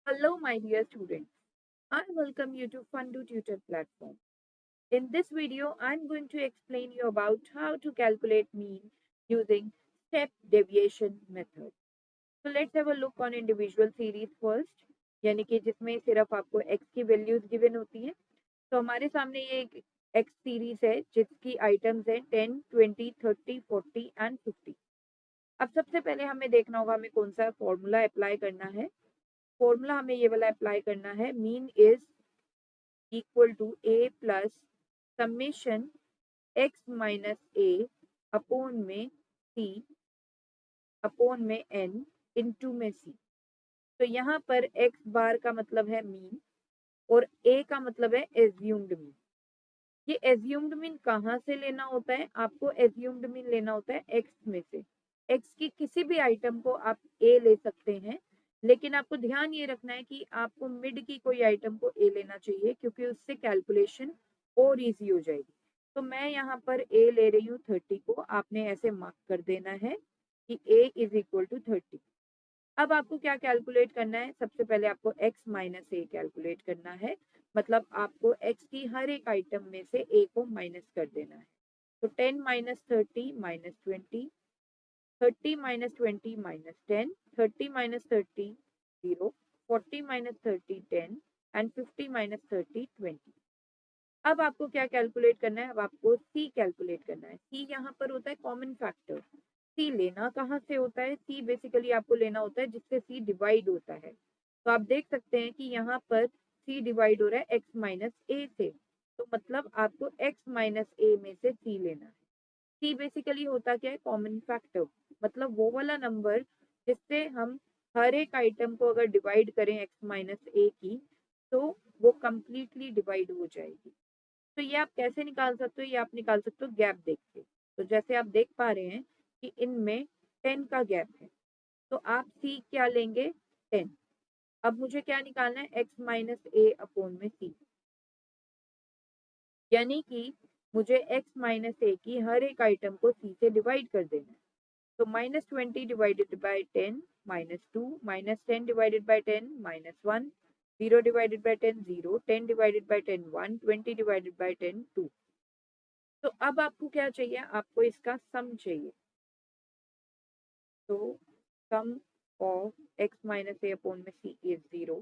Hello, my dear students. I welcome you to Fundu Tutor platform. In this video, I'm going to explain you about how to calculate mean using step deviation method. So let's have a look on individual series first, यानी कि जिसमें सिर्फ आपको x की values given होती है। तो हमारे सामने ये एक x सीरीज है जिसकी आइटम्स है 10, 20, 30, 40 एंड 50। अब सबसे पहले हमें देखना होगा हमें कौन सा फॉर्मूला अप्लाई करना है। फॉर्मूला हमें ये वाला अप्लाई करना है, mean is equal to A plus summation X minus A upon में सी अपॉन में एन इनटू में सी। तो यहाँ पर एक्स बार का मतलब है मीन और ए का मतलब है एज्यूम्ड मीन। ये एज्यूम्ड मीन कहाँ से लेना होता है? आपको एज्यूम्ड मीन लेना होता है एक्स में से। एक्स की किसी भी आइटम को आप ए ले सकते हैं, लेकिन आपको ध्यान ये रखना है कि आपको मिड की कोई आइटम को ए लेना चाहिए, क्योंकि उससे कैलकुलेशन और इजी हो जाएगी। तो मैं यहाँ पर ए ले रही हूँ 30 को, आपने ऐसे मार्क कर देना है कि ए इज इक्वल टू 30। अब आपको क्या कैलकुलेट करना है? सबसे पहले आपको x माइनस ए कैलकुलेट करना है, मतलब आपको x की हर एक आइटम में से a को माइनस कर देना है। तो 10 minus 30 minus 20, 30 minus 20 minus 10, 30 minus 30 0, 40 minus 30 10 and 50 minus 30 20। अब आपको क्या कैलकुलेट करना है? अब आपको c कैलकुलेट करना है। c यहाँ पर होता है कॉमन फैक्टर। c लेना कहाँ से होता है? c बेसिकली आपको लेना होता है जिससे c डिवाइड होता है। तो आप देख सकते हैं कि यहाँ पर c डिवाइड हो रहा है x माइनस ए से, तो मतलब आपको x माइनस ए में से c लेना है। c बेसिकली होता क्या है? कॉमन फैक्टर, मतलब वो वाला नंबर जिससे हम हर एक आइटम को अगर डिवाइड करें x माइनस ए की, तो वो कंप्लीटली डिवाइड हो जाएगी। तो ये आप कैसे निकाल सकते हो? ये आप निकाल सकते हो गैप देख के। तो जैसे आप देख पा रहे हैं कि इनमें 10 का गैप है, तो आप सी क्या लेंगे? 10। अब मुझे क्या निकालना है? एक्स माइनस ए अपॉन में सी, यानी कि मुझे एक्स माइनस ए की हर एक आइटम को सी से डिवाइड कर देना है। तो -20 divided by 10 -2, -10 divided by 10 -1, 0 divided by 10 0, 10 divided by 10 1, 20 divided by 10 2। तो अब आपको क्या चाहिए? आपको इसका सम चाहिए। तो सम of x minus a upon में c is 0.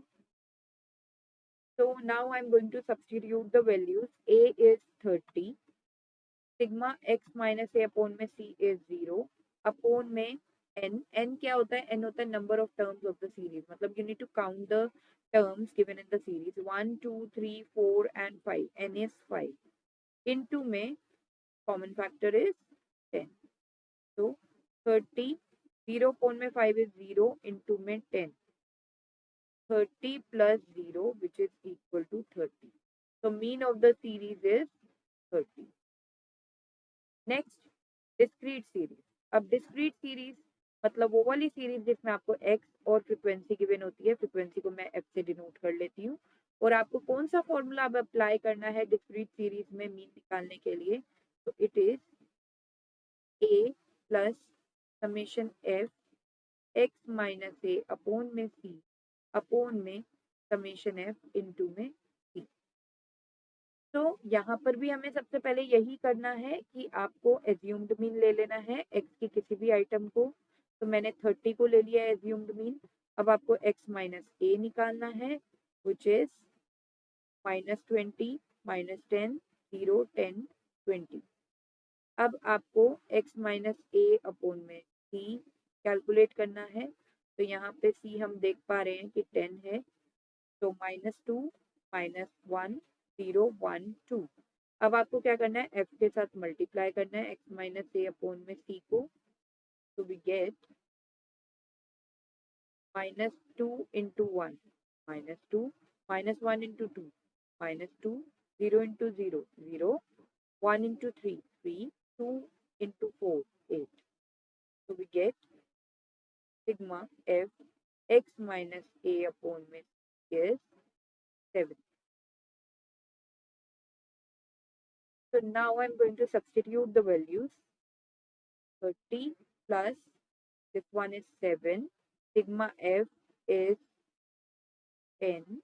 So now I'm going to substitute the values. A is 30. Sigma x minus a upon में c is 0. Upon में n. n क्या होता है? n होता है number of terms of the series. मतलब you need to count the terms given in the series. 1, 2, 3, 4 and 5. n is 5. Into में common factor is 10. So 30, 0 upon में 5 is 0, into में 10, 30 plus 0 which is equal to 30. So mean of the series is 30. Next, discrete series. अब discrete series मतलब वो वाली series जिसमें आपको x और फ्रीक्वेंसी गिवन होती है। फ्रीक्वेंसी को मैं f से डिनोट कर लेती हूँ। और आपको कौन सा फॉर्मूला अब अप्लाई करना है डिस्क्रीट सीरीज में मीन निकालने के लिए? तो it is a plus summation f x minus A upon में c अपॉन में समेशन f इनटू में c। तो यहाँ पर भी हमें सबसे पहले यही करना है कि आपको एज्यूम्ड मीन ले लेना है x की किसी भी आइटम को। तो मैंने 30 को ले लिया एज्यूम्ड मीन। अब आपको x माइनस ए निकालना है, विच इज -20 -10 0 10 20। अब आपको x माइनस ए अपॉन में c कैलकुलेट करना है। तो यहाँ पे c हम देख पा रहे हैं कि 10 है, तो -2 -1 0 1 2। अब आपको क्या करना है? f के साथ मल्टीप्लाई करना है x माइनस ए अपॉन में c को। तो we get -2 into 1 -2, -1 into 2 -2, 0 into 0 0, 1 into 3 3, 2 into 4 8. So we get sigma f x minus a upon में is 7. So now I'm going to substitute the values. 30 plus this one is 7. Sigma f is 10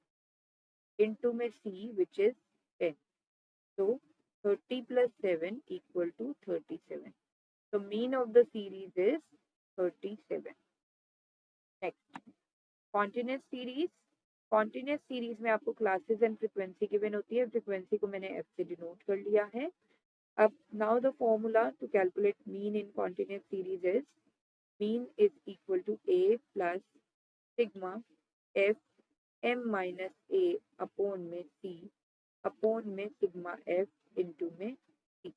into में c which is 10. So 30 plus 7 equal to 37. So mean of the series is 37. Next, continuous series. Continuous series में आपको classes and frequency given होती है. Frequency को मैंने F से denote कर लिया है. अब now the formula to calculate mean in continuous series is mean is equal to A plus sigma F M minus A upon में सी अपॉन में सिग्मा एफ इंटू में सी.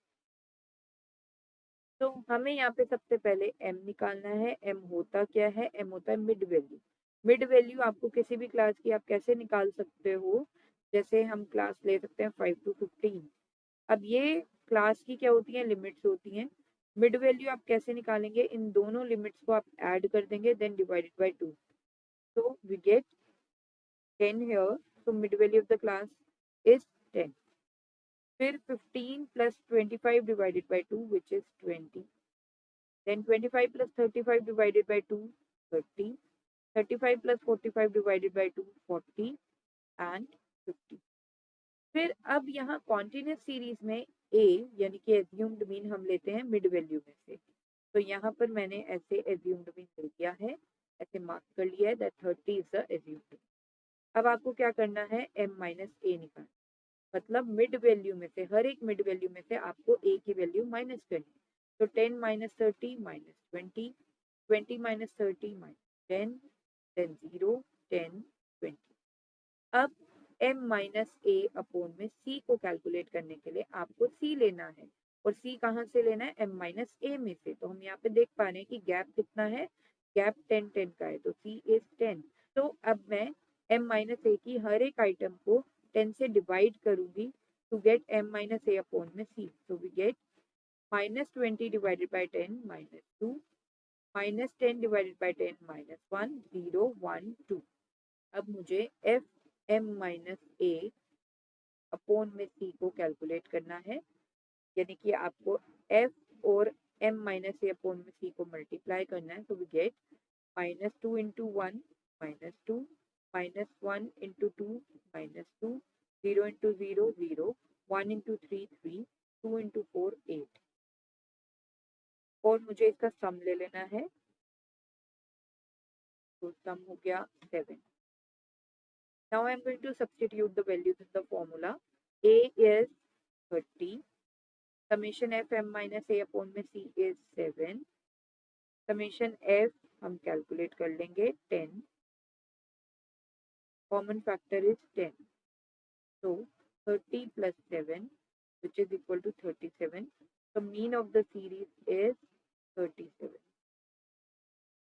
तो हमें यहाँ पे सबसे पहले m निकालना है. m होता क्या है? m होता है मिड वैल्यू. मिड वैल्यू आपको किसी भी क्लास की आप कैसे निकाल सकते हो? जैसे हम क्लास ले सकते हैं 5 to 15. अब ये क्लास की क्या होती है? लिमिट्स होती हैं. मिड वैल्यू आप कैसे निकालेंगे? इन दोनों लिमिट्स को आप ऐड कर देंगे then divided by 2. so we get 10 here. So mid value of the class is 10. फिर 15 plus 25 divided by 2 which is 20. Then 25 plus 35 divided by 2 30. 35 plus 45 divided by 2 40 and 50. फिर अब यहाँ कॉन्टिन्यूस सीरीज में a यानी कि assumed mean हम लेते हैं मिड वैल्यू में से. तो यहाँ पर मैंने ऐसे एज्यूम्ड मीन ले लिया है, ऐसे मार्क कर लिया है दैट 30 इज द एज्यूम्ड. अब आपको क्या करना है? m माइनस ए निकालना. मतलब मिड वैल्यू में से, हर एक मिड वैल्यू में से आपको a की वैल्यू माइनस करनी है. तो 10 minus 30 minus 20, 20 minus 30 minus 10, then 0, 10, 20. अब m माइनस ए अपॉन में c को कैलकुलेट करने के लिए आपको c लेना है. और c कहाँ से लेना है? m माइनस ए में से. तो हम यहाँ पे देख पा रहे हैं कि गैप कितना है? गैप 10 10 का है. तो c इज 10. तो अब मैं m माइनस ए की हर एक आइटम को 10 से डिवाइड करूंगी to get m minus a upon में c. So we get minus 20 divided by 10 minus 2, minus 10 divided by 10 minus 1, 0, 1, 2. अब मुझे f m minus a upon में c को कैलकुलेट करना है. यानी कि आपको f और m minus a अपॉन में c को मल्टीप्लाई करना है. So we get minus 2 into 1 minus 2, minus 1 into 2 minus 2, 0 into 0 0, 1 into 3 3, 2 into 4 8. और मुझे इसका सम ले लेना है. तो सम हो गया 7. Now I am going to substitute the values in the formula. A is 30. Summation f m minus a upon में c is 7. Summation f हम कैलकुलेट कर लेंगे 10. Common factor is 10. So 30 plus 7 which is equal to 37. The mean of the series is 37.